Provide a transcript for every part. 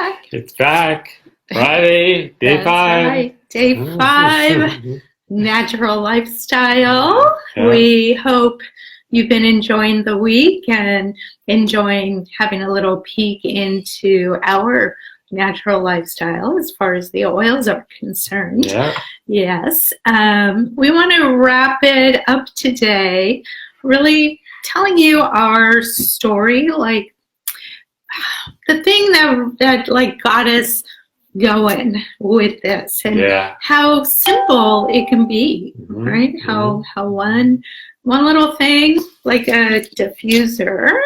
back. It's back. Friday, day That's 5. right. Day 5, natural lifestyle. Yeah. We hope you've been enjoying the week and enjoying having a little peek into our natural lifestyle as far as the oils are concerned. Yeah. Yes. We want to wrap it up today, really telling you our story, like the thing that like got us going with this, and how simple it can be, right? How one little thing like a diffuser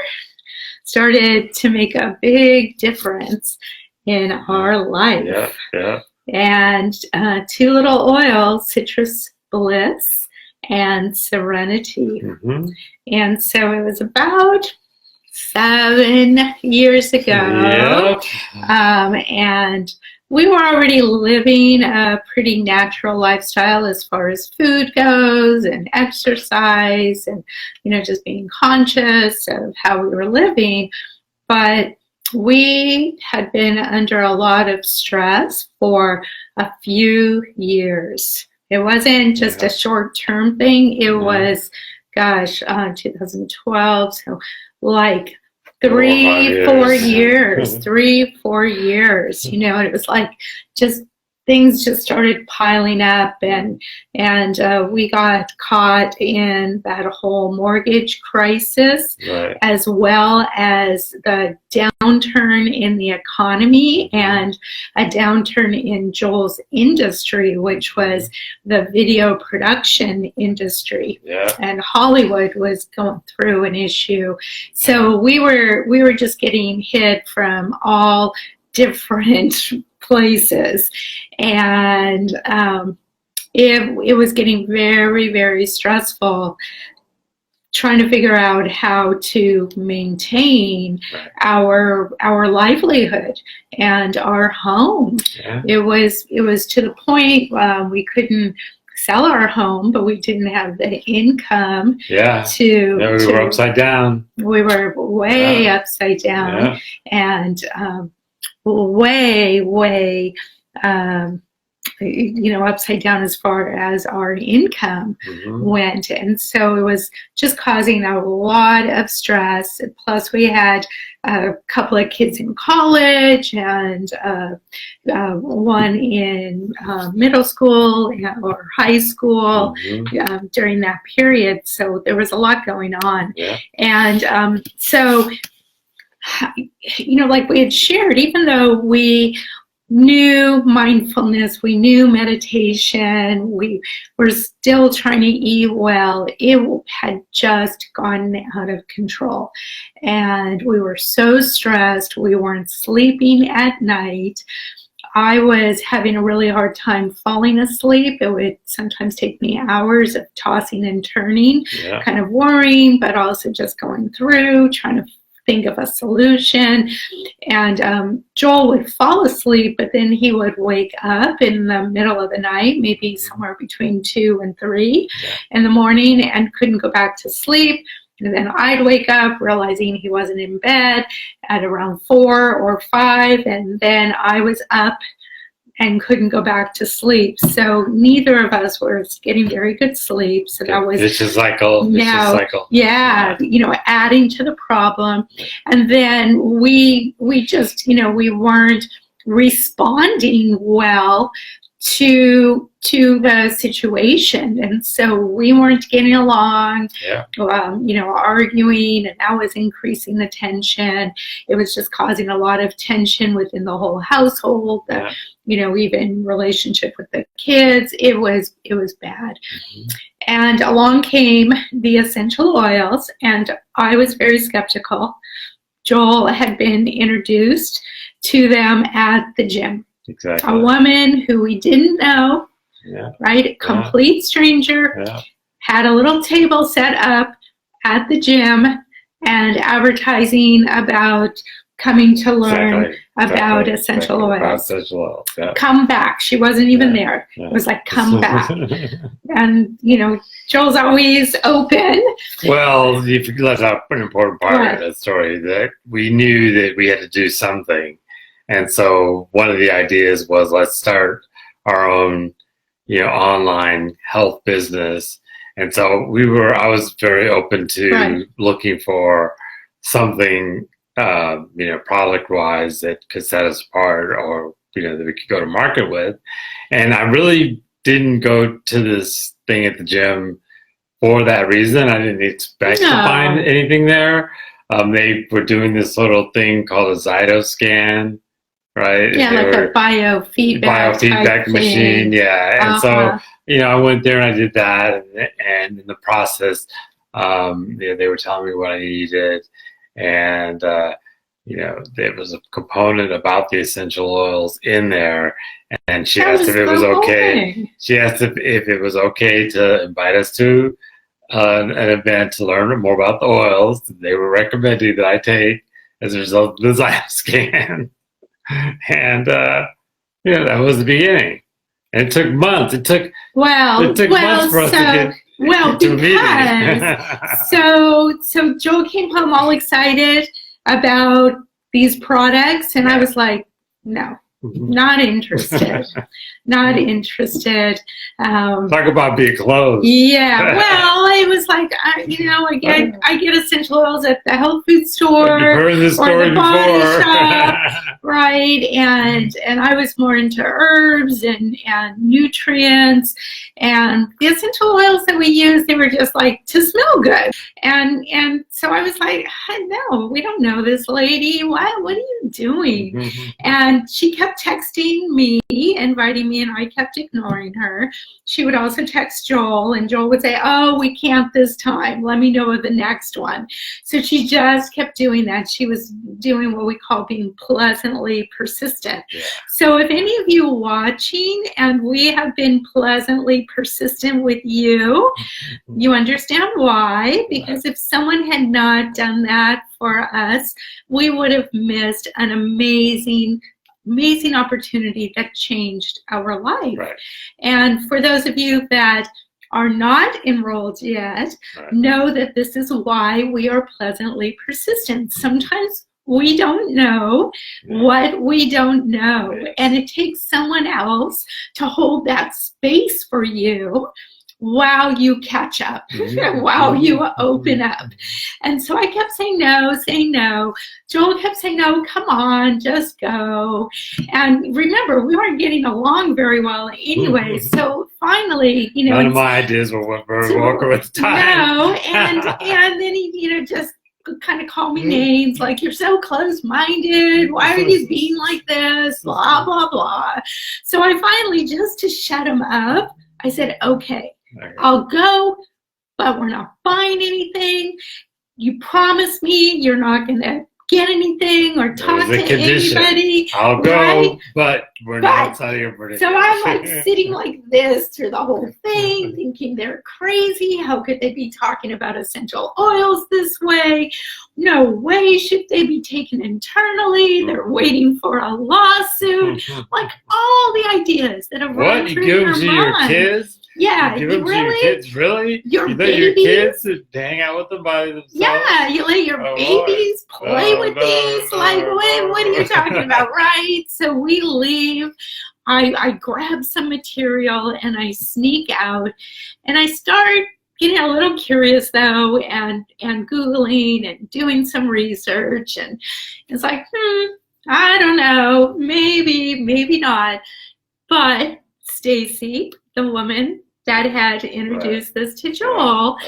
started to make a big difference in our life. Yeah. And 2 little oils, Citrus Bliss and Serenity. And so it was about 7 years ago. And we were already living a pretty natural lifestyle as far as food goes and exercise and, just being conscious of how we were living. But we had been under a lot of stress for a few years. It wasn't just a short-term thing. It was, 2012. So like 3-4 years, 3-4 years, and it was like just things just started piling up, and we got caught in that whole mortgage crisis, as well as the downturn in the economy and a downturn in Joel's industry, which was the video production industry. And Hollywood was going through an issue. So we were just getting hit from all different places, and it was getting very, very stressful trying to figure out how to maintain our livelihood and our home. It was to the point we couldn't sell our home, but we didn't have the income we were upside down. We were way upside down, and way upside down as far as our income went. And so it was just causing a lot of stress. Plus we had a couple of kids in college and one in middle school or high school during that period. So there was a lot going on. And so like we had shared, even though we knew mindfulness, we knew meditation, we were still trying to eat well, it had just gotten out of control. And we were so stressed, we weren't sleeping at night. I was having a really hard time falling asleep. It would sometimes take me hours of tossing and turning, kind of worrying, but also just going through, trying to think of a solution. And Joel would fall asleep, but then he would wake up in the middle of the night, maybe somewhere between 2 and 3 in the morning, and couldn't go back to sleep. And then I'd wake up realizing he wasn't in bed at around 4 or 5, and then I was up and couldn't go back to sleep. So neither of us were getting very good sleep. So that was vicious cycle. Adding to the problem. And then we just, we weren't responding well to the situation, and so we weren't getting along, arguing, and that was increasing the tension. It was just causing a lot of tension within the whole household, even relationship with the kids. It was bad. And along came the essential oils, and I was very skeptical. Joel had been introduced to them at the gym. Exactly. A woman who we didn't know, right? A complete stranger, had a little table set up at the gym and advertising about coming to learn about essential oils. Come back. She wasn't even there. It was like, come back. And, Joel's always open. Well, you left out an important part of that story, that we knew that we had to do something. And so one of the ideas was, let's start our own, online health business. And so I was very open to Right. looking for something, product wise that could set us apart, or, that we could go to market with. And I really didn't go to this thing at the gym for that reason. I didn't expect to find anything there. They were doing this little thing called a Zytoscan, right? Yeah, like a biofeedback machine. thing. Yeah. And so, I went there and I did that. And in the process, they were telling me what I needed. And, there was a component about the essential oils in there. And she asked if it was okay. She asked if it was okay to invite us to an event to learn more about the oils they were recommending that I take as a result of the Zytoscan. And that was the beginning. And it took months. It took months for us to get to a meeting. so Joel came home all excited about these products, and I was like, no. Not interested. Not interested. Talk about being closed. Yeah. Well, it was like I get essential oils at the health food store or the body shop, right? And I was more into herbs and nutrients, and the essential oils that we use, they were just like to smell good. And so I was like, no, we don't know this lady. What are you doing? And she kept texting me, inviting me, and I kept ignoring her. She would also text Joel, and Joel would say, oh, we can't this time. Let me know of the next one. So she just kept doing that. She was doing what we call being pleasantly persistent. Yeah. So if any of you watching and we have been pleasantly persistent with you, you understand why. Because if someone had not done that for us, we would have missed an amazing opportunity that changed our life. Right. And for those of you that are not enrolled yet, know that this is why we are pleasantly persistent. Sometimes we don't know what we don't know, and it takes someone else to hold that space for you while you catch up, while you open up. And so I kept saying no. Joel kept saying, no, come on, just go. And remember, we weren't getting along very well anyway. So finally, none of my ideas were very welcome at the time. No, and then he, just kind of called me names like, you're so close-minded. Why are you being like this? Blah, blah, blah. So I finally, just to shut him up, I said, okay. I'll go, but we're not buying anything. You promise me you're not going to get anything or talk to anybody. I'll go, but we're not telling you. So I'm like sitting like this through the whole thing, thinking they're crazy. How could they be talking about essential oils this way? No way should they be taken internally. They're waiting for a lawsuit. Like all the ideas that have run through your mind. Your kids? Yeah, you give them to your kids, really? Your babies? Your kids to hang out with them by themselves? Yeah, you let your babies play with these. Like, what are you talking about, right? So we leave. I grab some material and I sneak out, and I start getting a little curious though, and Googling and doing some research, and it's like, I don't know, maybe not. But Stacy, the woman that had introduced this to Joel,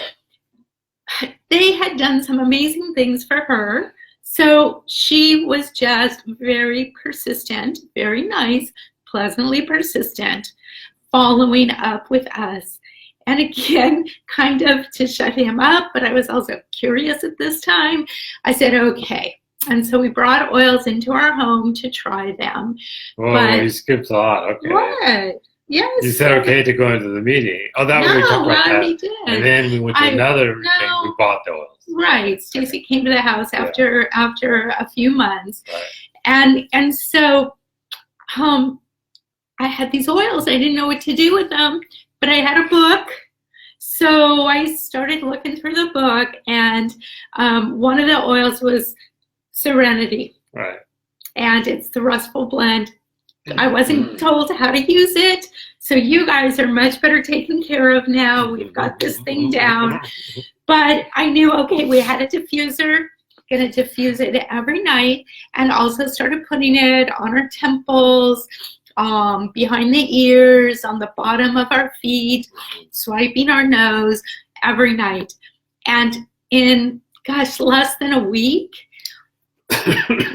they had done some amazing things for her. So she was just very persistent, very nice, pleasantly persistent, following up with us. And again, kind of to shut him up, but I was also curious at this time. I said, okay. And so we brought oils into our home to try them. Well, you skipped a lot. Okay. What? Yes. You said okay to go into the meeting. Oh, that was we talked about that. We did. And then we went to another thing. We bought the oils. Right. Stacy came to the house after a few months, and so I had these oils. I didn't know what to do with them, but I had a book. So I started looking through the book, and one of the oils was Serenity. Right. and it's the Rustful Blend. I wasn't told how to use it, so you guys are much better taken care of now. We've got this thing down. But I knew, okay, we had a diffuser, going to diffuse it every night, and also started putting it on our temples, behind the ears, on the bottom of our feet, swiping our nose every night. And in, gosh, less than a week,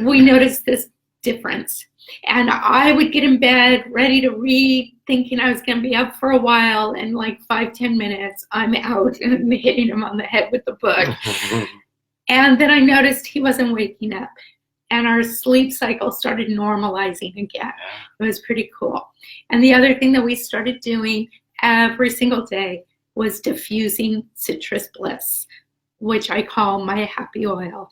we noticed this difference. And I would get in bed ready to read, thinking I was going to be up for a while, and like 5-10 minutes, I'm out and hitting him on the head with the book. And then I noticed he wasn't waking up, and our sleep cycle started normalizing again. It was pretty cool. And the other thing that we started doing every single day was diffusing Citrus Bliss, which I call my happy oil.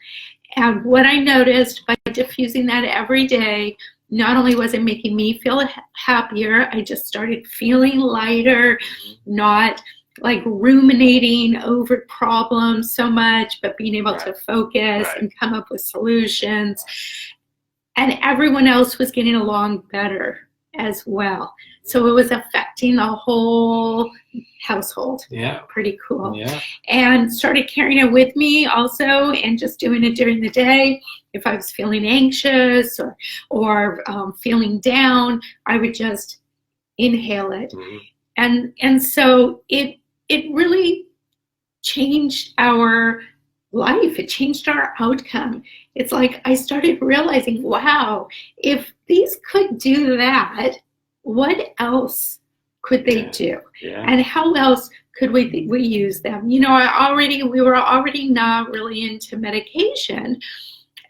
And what I noticed by diffusing that every day, not only was it making me feel happier, I just started feeling lighter, not like ruminating over problems so much, but being able to focus and come up with solutions. And everyone else was getting along better as well. So it was affecting the whole household. Yeah. Pretty cool. Yeah. And started carrying it with me also, and just doing it during the day. If I was feeling anxious or feeling down, I would just inhale it. And so it really changed our life. It changed our outcome. It's like I started realizing, wow, if these could do that, what else could they do? Yeah. And how else could we use them? You know, we were already not really into medication,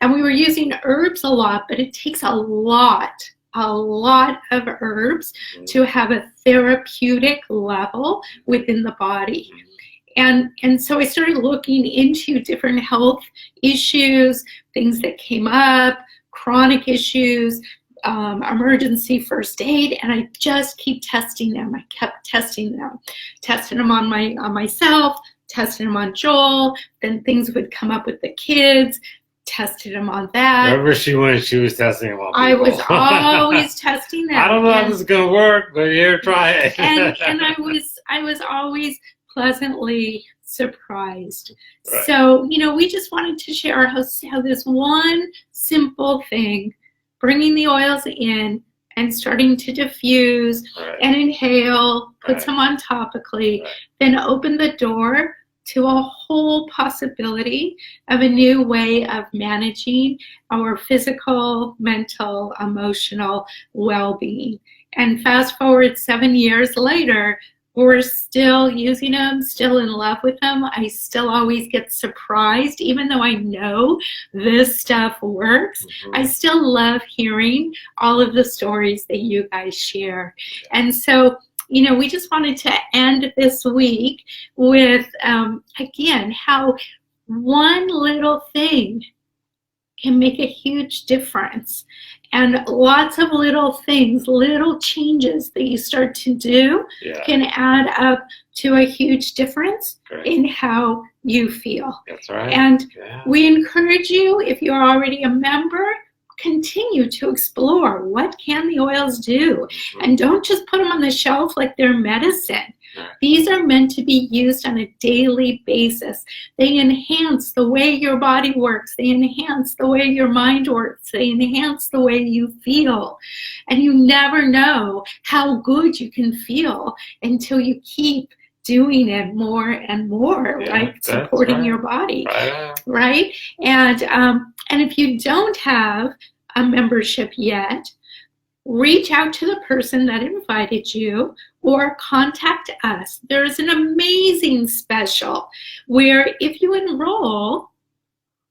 and we were using herbs a lot, but it takes a lot of herbs to have a therapeutic level within the body. And so I started looking into different health issues, things that came up, chronic issues, emergency first aid, and I just keep testing them. I kept testing them on myself, testing them on Joel. Then things would come up with the kids, tested them on that. Wherever she went, she was testing them on people. I was always testing them. I don't know if this is gonna work, but here, try it. and I was always pleasantly surprised. Right. So, you know, we just wanted to share how this one simple thing, bringing the oils in and starting to diffuse and inhale, put some on topically, then open the door to a whole possibility of a new way of managing our physical, mental, emotional well-being. And fast forward 7 years later, we're still using them, still in love with them. I still always get surprised, even though I know this stuff works. I still love hearing all of the stories that you guys share. And so, you know, we just wanted to end this week with, again, how one little thing can make a huge difference. And lots of little things, little changes that you start to do can add up to a huge difference in how you feel. That's right. And we encourage you, if you're already a member, continue to explore what can the oils do. And don't just put them on the shelf like they're medicine. These are meant to be used on a daily basis. They enhance the way your body works. They enhance the way your mind works. They enhance the way you feel. And you never know how good you can feel until you keep doing it more and more, like supporting your body, right? And if you don't have a membership yet, reach out to the person that invited you or contact us. There's an amazing special where if you enroll,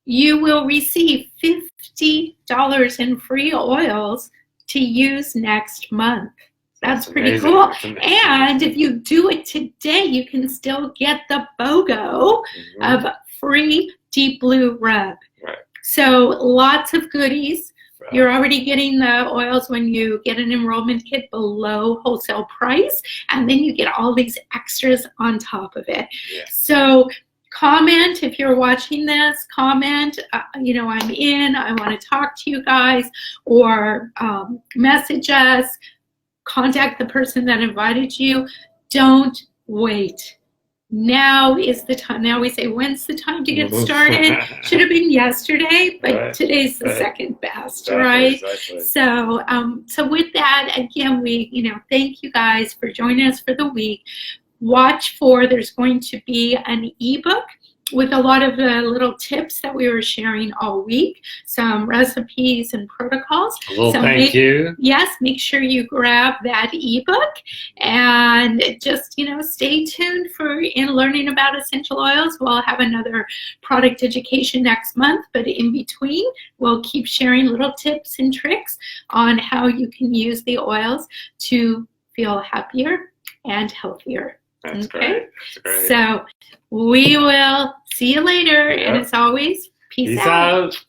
you will receive $50 in free oils to use next month. That's pretty cool. And if you do it today, you can still get the BOGO of free Deep Blue Rub. So lots of goodies. You're already getting the oils when you get an enrollment kit below wholesale price, and then you get all these extras on top of it. So comment if you're watching this. Comment, you know, I'm in. I want to talk to you guys, or message us. Contact the person that invited you. Don't wait. Now is the time. Now we say, when's the time to get started? Should have been yesterday, but Right. today's the Right. second best, Exactly, right? exactly. So, so with that, again, we, you know, thank you guys for joining us for the week. Watch for, there's going to be an ebook with a lot of the little tips that we were sharing all week, some recipes and protocols. A little So thank you. Yes, make sure you grab that ebook, and just, you know, stay tuned for in learning about essential oils. We'll have another product education next month, but in between, we'll keep sharing little tips and tricks on how you can use the oils to feel happier and healthier. That's Okay. great. That's great. So we will see you later, and Yep. as always, peace Peace out. out.